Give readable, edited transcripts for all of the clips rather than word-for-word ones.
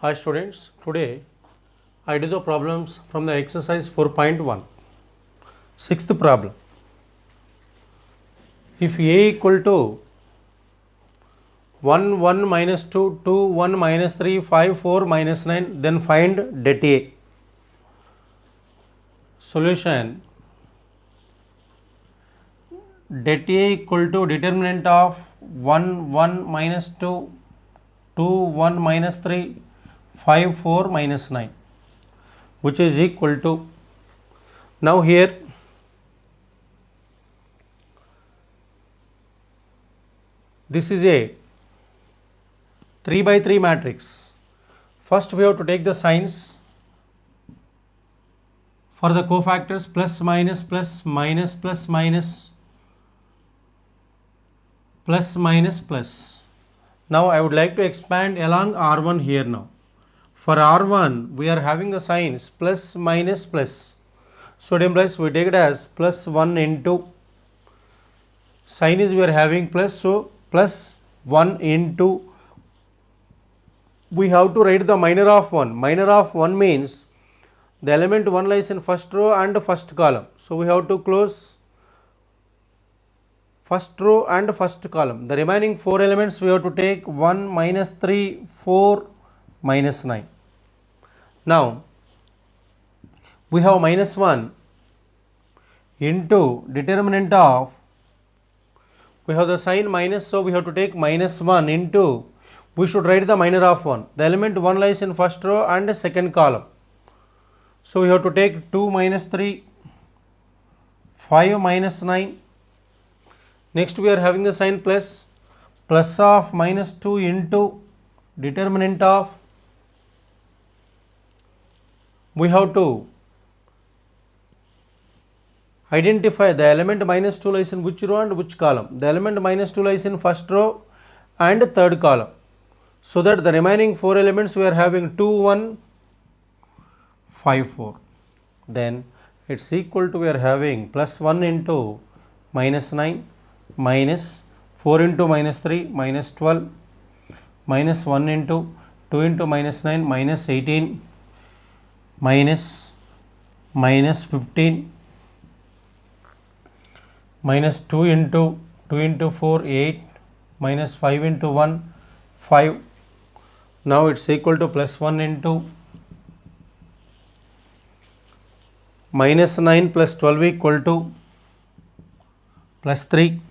Hi students, today I do the problems from the exercise 4.1. Sixth problem. If A equal to 1, 1 minus 2, 2, 1 minus 3, 5, 4 minus 9, then find det A. Solution. Det A equal to determinant of 1, 1 minus 2, 2, 1 minus 3, 5, 4 minus 9, which is equal to, now here this is a 3 by 3 matrix. First we have to take the signs for the cofactors plus minus plus minus plus minus plus minus plus. Now I would like to expand along R1 here now. For R1 we are having the signs plus minus plus. So it implies we take it as plus 1 into, sign is we are having plus, so plus 1 into, we have to write the minor of 1. Minor of 1 means the element 1 lies in first row and first column. So we have to close first row and first column. The remaining 4 elements we have to take 1 minus 3, 4 minus 9. Now we have minus 1 into determinant of, we have the sign minus, so we have to take minus 1 into, we should write the minor of 1. The element 1 lies in first row and second column. So we have to take 2 minus 3, 5 minus 9. Next we are having the sign plus, plus of minus 2 into determinant of, we have to identify the element minus 2 lies in which row and which column. The element minus 2 lies in first row and third column. So that the remaining 4 elements we are having 2, 1, 5, 4. Then it's equal to, we are having plus 1 into minus 9 minus 4 into minus 3 minus 12 minus 1 into 2 into minus 9 minus 18 minus 15 minus 2 into 4 8 minus 5 into 1 5. Now it's equal to plus 1 into minus 9 plus 12 equal to plus 3.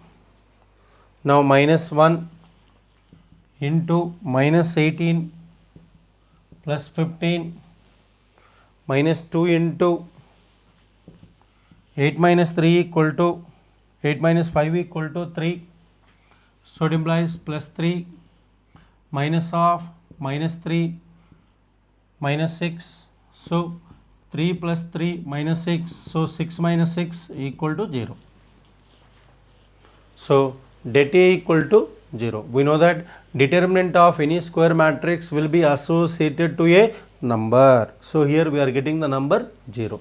Now minus 1 into minus 18 plus 15 minus 2 into 8 minus 3 equal to 8 minus 5 equal to 3. So it implies plus 3 minus of minus 3 minus 6. So 3 plus 3 minus 6. So 6 minus 6 equal to 0. So det A equal to 0. We know that determinant of any square matrix will be associated to a number. So here we are getting the number 0.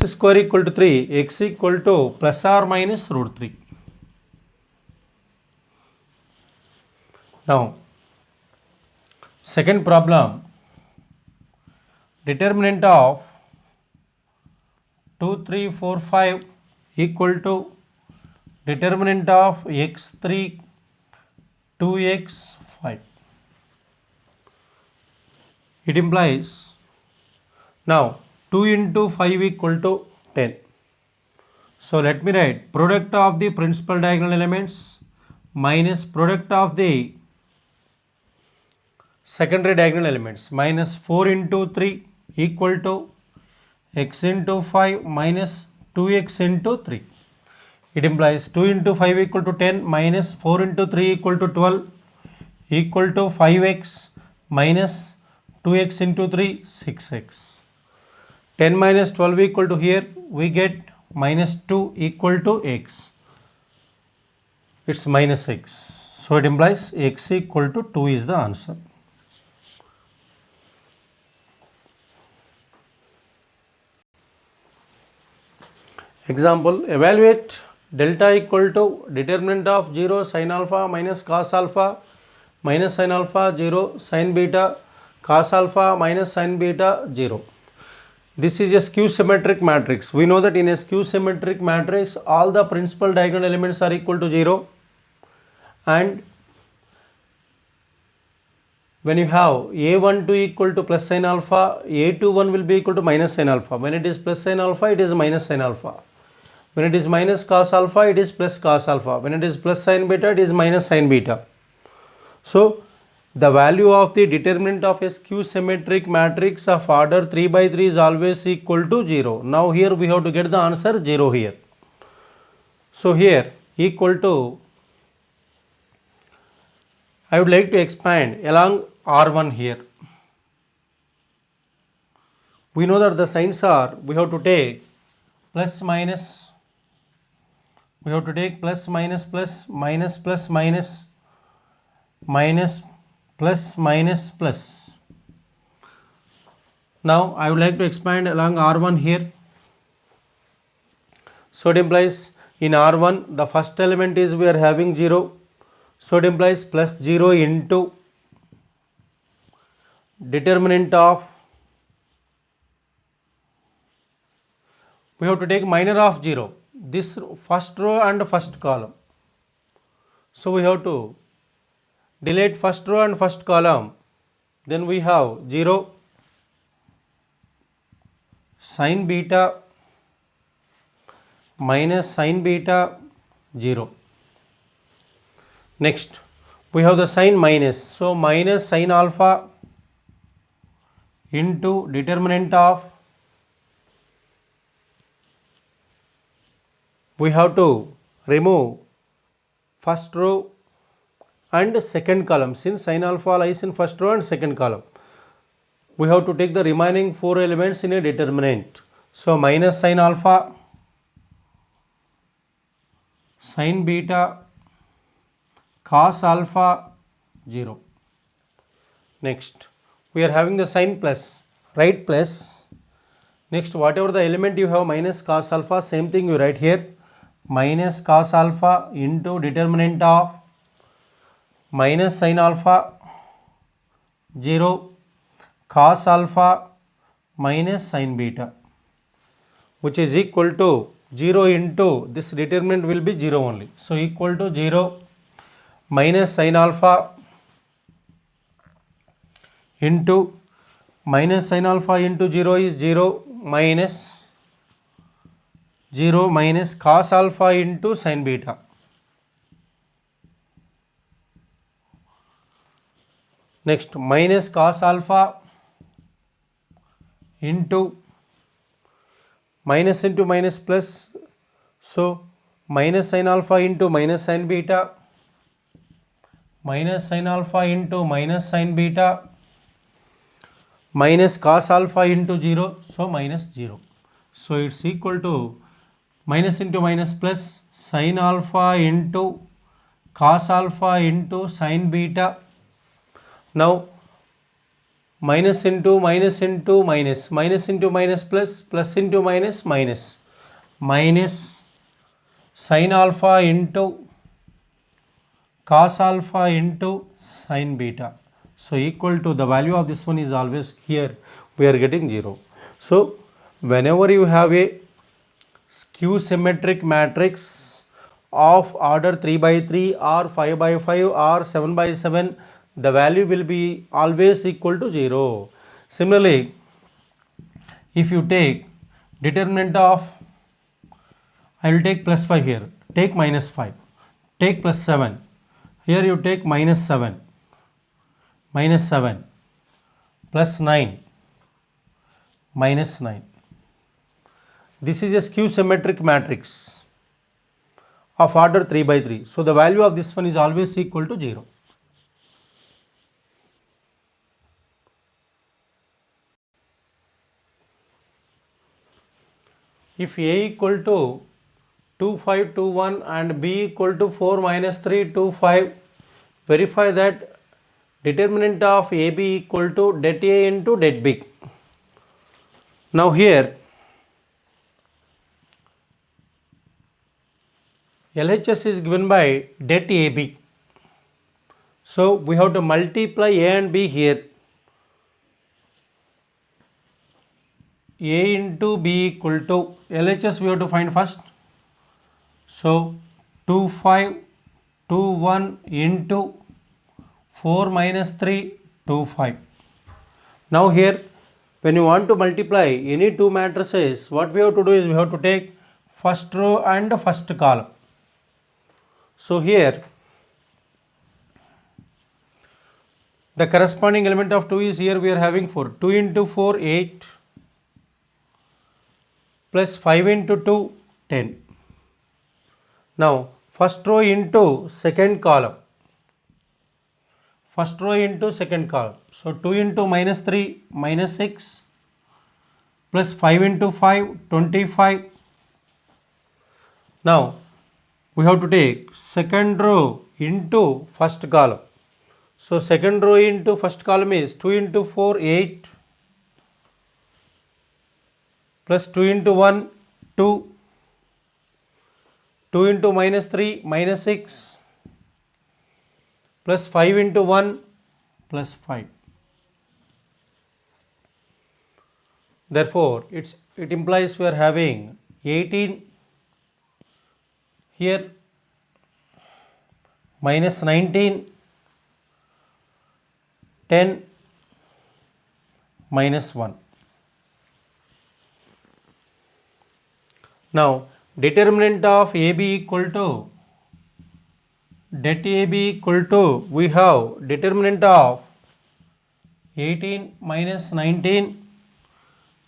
square equal to 3, x equal to plus or minus root 3. Now, second problem, determinant of 2, 3, 4, 5 equal to determinant of x3, 2x, 5. It implies now 2 into 5 equal to 10. So let me write product of the principal diagonal elements minus product of the secondary diagonal elements minus 4 into 3 equal to x into 5 minus 2x into 3. It implies 2 into 5 equal to 10 minus 4 into 3 equal to 12 equal to 5x minus 2x into 3, 6x. 10 minus 12 equal to here we get minus 2 equal to x. It's minus x. So it implies x equal to 2 is the answer. Example, evaluate delta equal to determinant of 0 sin alpha minus cos alpha minus sin alpha 0 sin beta cos alpha minus sin beta 0. This is a skew symmetric matrix. We know that in a skew symmetric matrix all the principal diagonal elements are equal to 0, and when you have a12 equal to plus sin alpha, a21 will be equal to minus sin alpha. When it is plus sin alpha, it is minus sin alpha. When it is minus cos alpha, it is plus cos alpha. When it is plus sin beta, it is minus sin beta. So the value of the determinant of a skew symmetric matrix of order 3 by 3 is always equal to 0. Now here we have to get the answer 0 here. So here equal to, I would like to expand along R1 here. We know that the signs are, we have to take plus minus, we have to take plus minus plus minus plus minus minus plus minus plus. Now I would like to expand along R1 here. So it implies in R1 the first element is we are having 0. So it implies plus 0 into determinant of, we have to take minor of 0, this first row and first column. So we have to delete first row and first column. Then we have 0 sin beta minus sin beta 0. Next we have the sign minus. So minus sin alpha into determinant of, we have to remove first row and second column. Since sin alpha lies in first row and second column, we have to take the remaining 4 elements in a determinant. So minus sin alpha, sin beta, cos alpha 0. Next we are having the sign plus, write plus. Next whatever the element you have minus cos alpha, same thing you write here, minus cos alpha into determinant of minus sin alpha 0 cos alpha minus sin beta, which is equal to 0 into this determinant will be 0 only. So equal to 0 minus sin alpha into minus sin alpha into 0 is 0 minus 0 minus cos alpha into sin beta. Next minus cos alpha into minus into minus plus, so minus sin alpha into minus sin beta, minus sin alpha into minus sin beta, minus cos alpha into 0, so minus 0. So it's equal to minus into minus plus sin alpha into cos alpha into sin beta. Now minus into minus into minus, minus into minus plus, plus into minus minus, minus sin alpha into cos alpha into sin beta. So equal to the value of this one is always here we are getting 0. So whenever you have a skew symmetric matrix of order 3 by 3 or 5 by 5 or 7 by 7, the value will be always equal to 0. Similarly, if you take determinant of, I will take plus 5 here, take minus 5, take plus 7, here you take minus 7, minus 7, plus 9, minus 9. This is a skew symmetric matrix of order 3 by 3. So the value of this one is always equal to 0. If A equal to 2, 5, 2, 1 and B equal to 4, minus 3, 2, 5, verify that determinant of AB equal to det A into det B. Now here LHS is given by det AB. So we have to multiply A and B here. A into B equal to LHS we have to find first. So 2, 5, 2, 1 into 4 minus 3, 2, 5. Now here when you want to multiply any two matrices, what we have to do is we have to take first row and first column. So here the corresponding element of 2 is here we are having 4. 2 into 4, 8 plus 5 into 2, 10. Now first row into second column. First row into second column. So 2 into minus 3, minus 6 plus 5 into 5, 25. Now we have to take second row into first column. So second row into first column is 2 into 4, 8 plus 2 into 1, 2, 2 into minus 3, minus 6 plus 5 into 1 plus 5. Therefore, it implies we are having 18 here, minus 19, 10, minus 1. Now, determinant of AB equal to det AB equal to, we have determinant of 18 minus 19,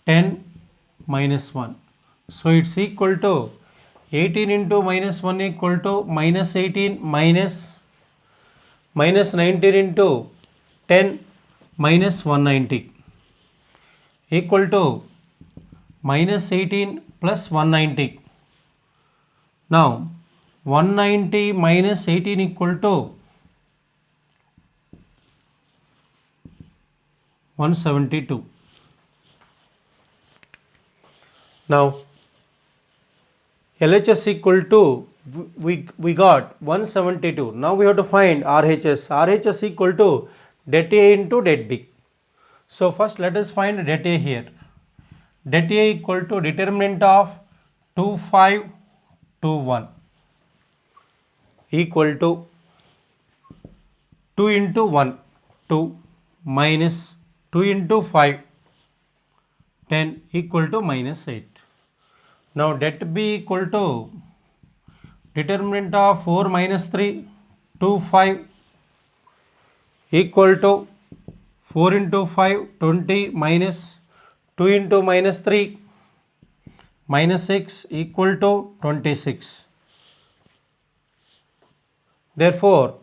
10 minus 1. So it's equal to 18 into minus 1 equal to minus 18 minus 19 into 10 minus 190 equal to minus 18 plus 190. Now 190 minus 18 equal to 172. Now LHS equal to, we got 172. Now we have to find RHS. RHS equal to det A into det B. So first let us find det A here. Det A equal to determinant of 2, 5, 2, 1 equal to 2 into 1, 2 minus 2 into 5, 10 equal to minus 8. Now det B equal to determinant of 4 minus 3, 2, 5 equal to 4 into 5, 20 minus 2 into minus 3, minus 6 equal to 26. Therefore,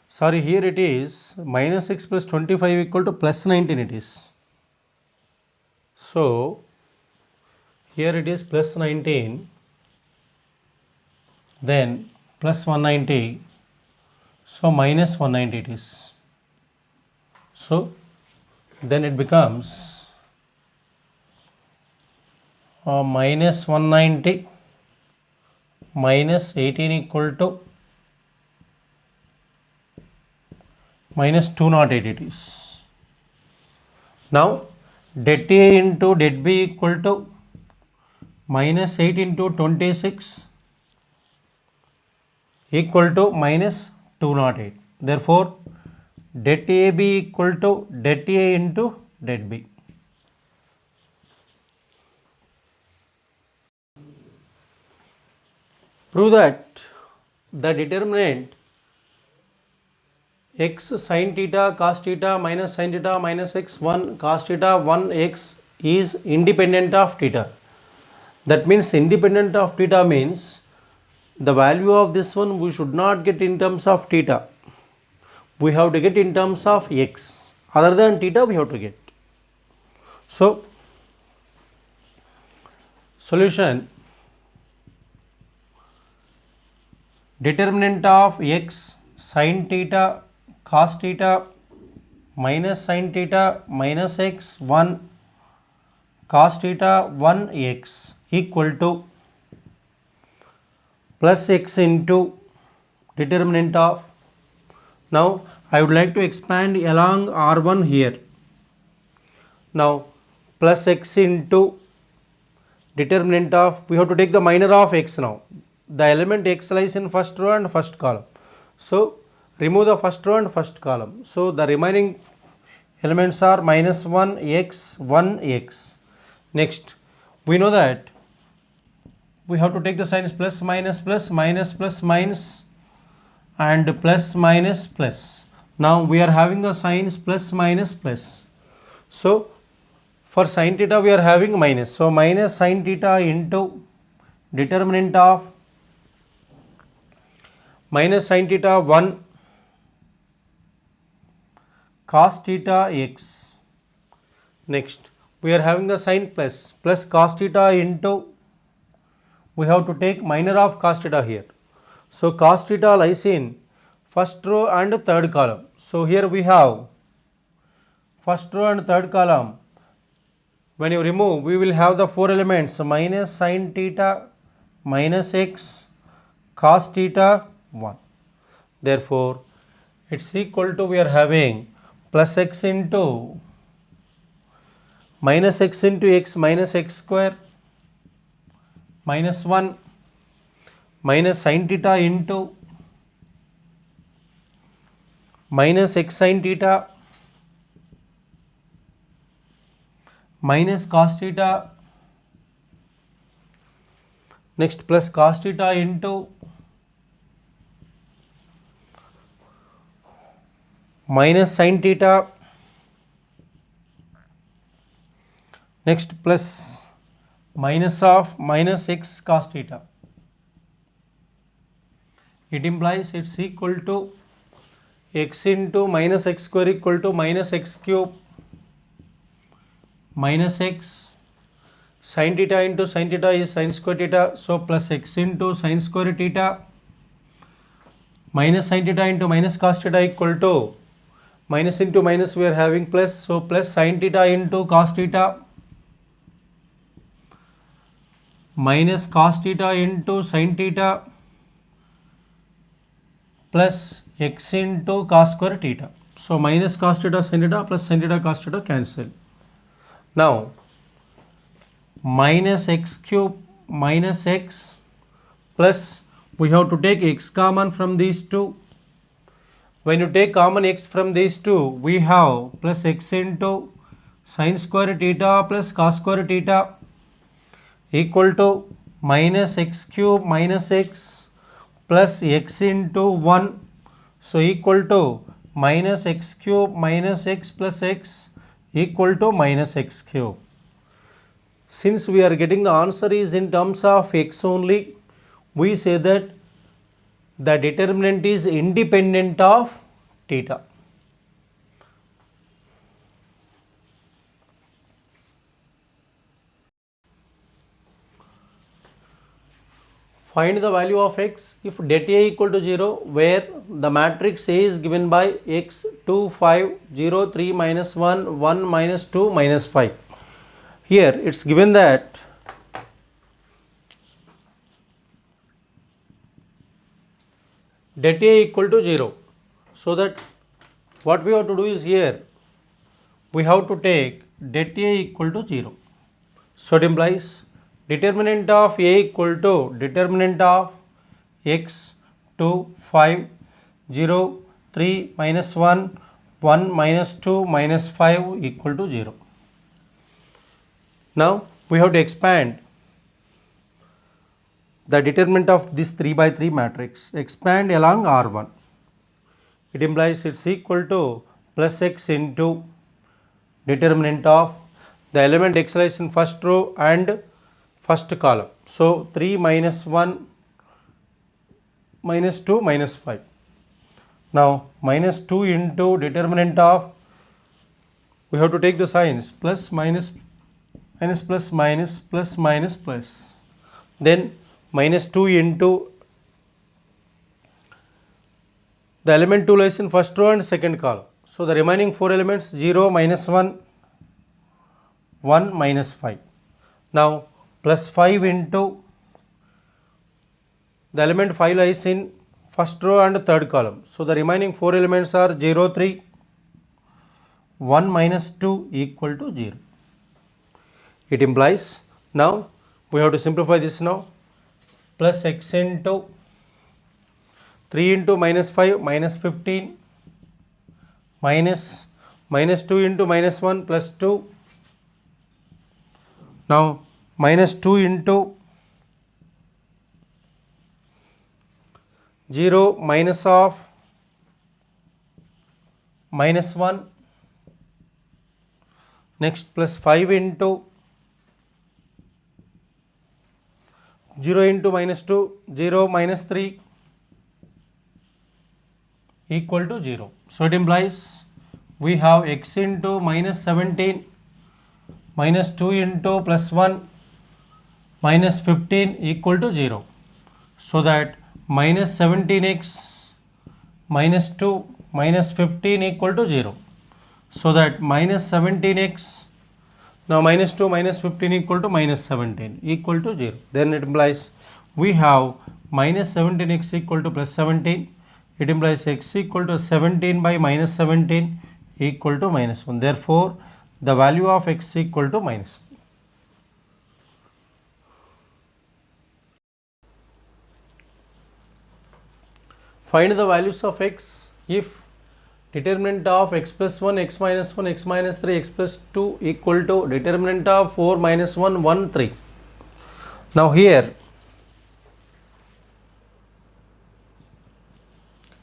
sorry, here it is minus 6 plus 25 equal to plus 19 it is. So here it is plus 19, then plus 190, so minus 190 it is. So then it becomes minus 190 minus 18 equal to minus 208 it is. Now det A into det B equal to minus 8 into 26 equal to minus 208. Therefore det AB equal to det A into det B. Prove that the determinant x sin theta cos theta minus sin theta minus x 1 cos theta 1 x is independent of theta. That means independent of theta means the value of this one we should not get in terms of theta. We have to get in terms of x. Other than theta we have to get. So solution, determinant of x sin theta cos theta minus sin theta minus x 1 cos theta 1 x equal to plus x into determinant of. Now I would like to expand along R1 here. Now plus x into determinant of, we have to take the minor of x now. The element x lies in first row and first column. So remove the first row and first column. So the remaining elements are minus 1 x 1 x. Next we know that we have to take the signs plus minus plus minus plus minus and plus minus plus. Now we are having the signs plus minus plus. So for sin theta we are having minus. So minus sin theta into determinant of minus sin theta 1 cos theta x. Next we are having the sign plus cos theta into, we have to take minor of cos theta here. So cos theta lies in first row and third column. So here we have first row and third column. When you remove, we will have the four elements minus sin theta minus x cos theta 1. Therefore it's equal to, we are having plus x into minus x into x minus x square minus 1 minus sin theta into minus x sin theta minus cos theta. Next plus cos theta into minus sin theta. Next plus minus of minus x cos theta. It implies it's equal to x into minus x square equal to minus x cube minus x sin theta into sin theta is sin square theta. So plus x into sin square theta minus sin theta into minus cos theta equal to minus into minus, we are having plus. So plus sin theta into cos theta minus cos theta into sin theta plus x into cos square theta. So minus cos theta sin theta plus sin theta cos theta cancel. Now minus x cube minus x plus, we have to take x common from these two. When you take common x from these two, we have plus x into sin square theta plus cos square theta equal to minus x cube minus x plus x into 1. So equal to minus x cube minus x plus x equal to minus x cube. Since we are getting the answer is in terms of x only, we say that the determinant is independent of theta. Find the value of x if det A equal to 0, where the matrix A is given by x 2 5 0 3 minus 1 1 minus 2 minus 5. Here it's given that det A equal to 0. So that what we have to do is, here we have to take det A equal to 0. So it implies determinant of A equal to determinant of x 2 5 0 3 minus 1 1 minus 2 minus 5 equal to 0. Now we have to expand the determinant of this 3 by 3 matrix. Expand along R1. It implies it's equal to plus x into determinant of the element x lies in first row and first column. So 3 minus 1 minus 2 minus 5. Now minus 2 into determinant of, we have to take the signs, plus minus minus plus minus plus minus plus. Then minus 2 into the element 2 lies in first row and second column. So the remaining 4 elements 0 minus 1 1 minus 5. Now plus 5 into the element 5 lies in first row and third column. So the remaining 4 elements are 0 3 1 minus 2 equal to 0. It implies, now we have to simplify this now, plus x into 3 into minus 5 minus 15 minus minus 2 into minus 1 plus 2. Now minus 2 into 0 minus of minus 1, next plus 5 into 0 into minus 2 0 minus 3 equal to 0. So it implies we have x into minus 17 minus 2 into plus 1 minus 15 equal to 0. So that minus 17x minus 2 minus 15 equal to 0. So that minus 17x, now minus 2 minus 15 equal to minus 17 equal to 0. Then it implies we have minus 17x equal to plus 17. It implies x equal to 17 by minus 17 equal to minus 1. Therefore the value of x equal to minus 1. Find the values of x if determinant of x plus 1, x minus 1, x minus 3, x plus 2 equal to determinant of 4 minus 1, 1, 3. Now here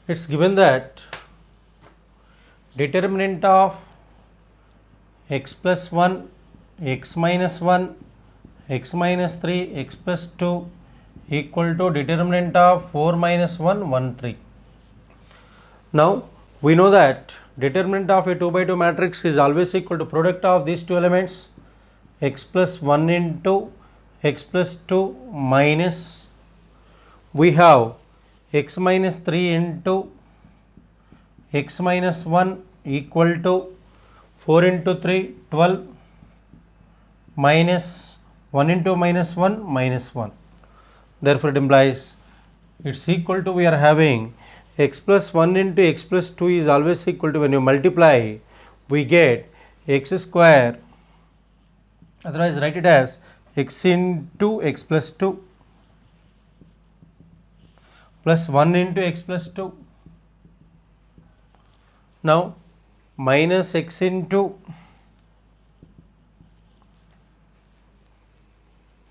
it's given that determinant of x plus 1, x minus 1, x minus 3, x plus 2 equal to determinant of 4 minus 1, 1, 3. Now we know that determinant of a 2 by 2 matrix is always equal to product of these two elements, x plus 1 into x plus 2 minus, we have x minus 3 into x minus 1 equal to 4 into 3 12 minus 1 into minus 1 minus 1. Therefore it implies it's equal to, we are having x plus 1 into x plus 2 is always equal to, when you multiply we get x square, otherwise write it as x into x plus 2 plus 1 into x plus 2. Now minus x into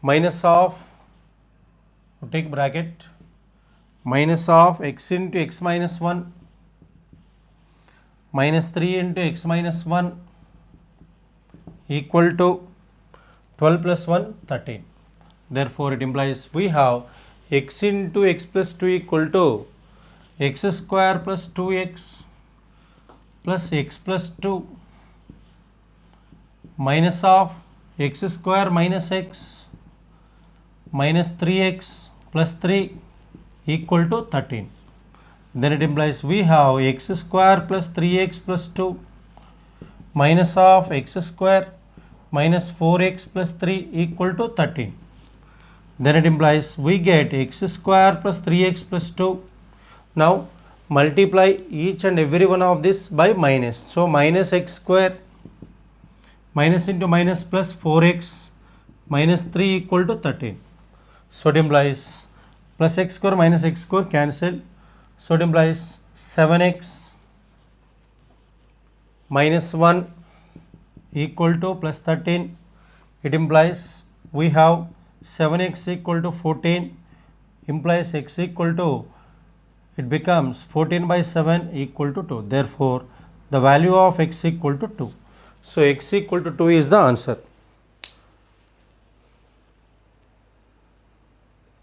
minus of, take bracket, minus of x into x minus 1 minus 3 into x minus 1 equal to 12 plus 1 13. Therefore it implies we have x into x plus 2 equal to x square plus 2x plus x plus 2 minus of x square minus x minus 3x plus 3 equal to 13. Then it implies we have x square plus 3x plus 2 minus of x square minus 4x plus 3 equal to 13. Then it implies we get x square plus 3x plus 2. Now multiply each and every one of this by minus. So minus x square minus into minus plus 4x minus 3 equal to 13. So it implies plus x square minus x square cancel. So it implies 7x minus 1 equal to plus 13. It implies we have 7x equal to 14, implies x equal to, it becomes 14 by 7 equal to 2. Therefore, the value of x equal to 2. So, x equal to 2 is the answer.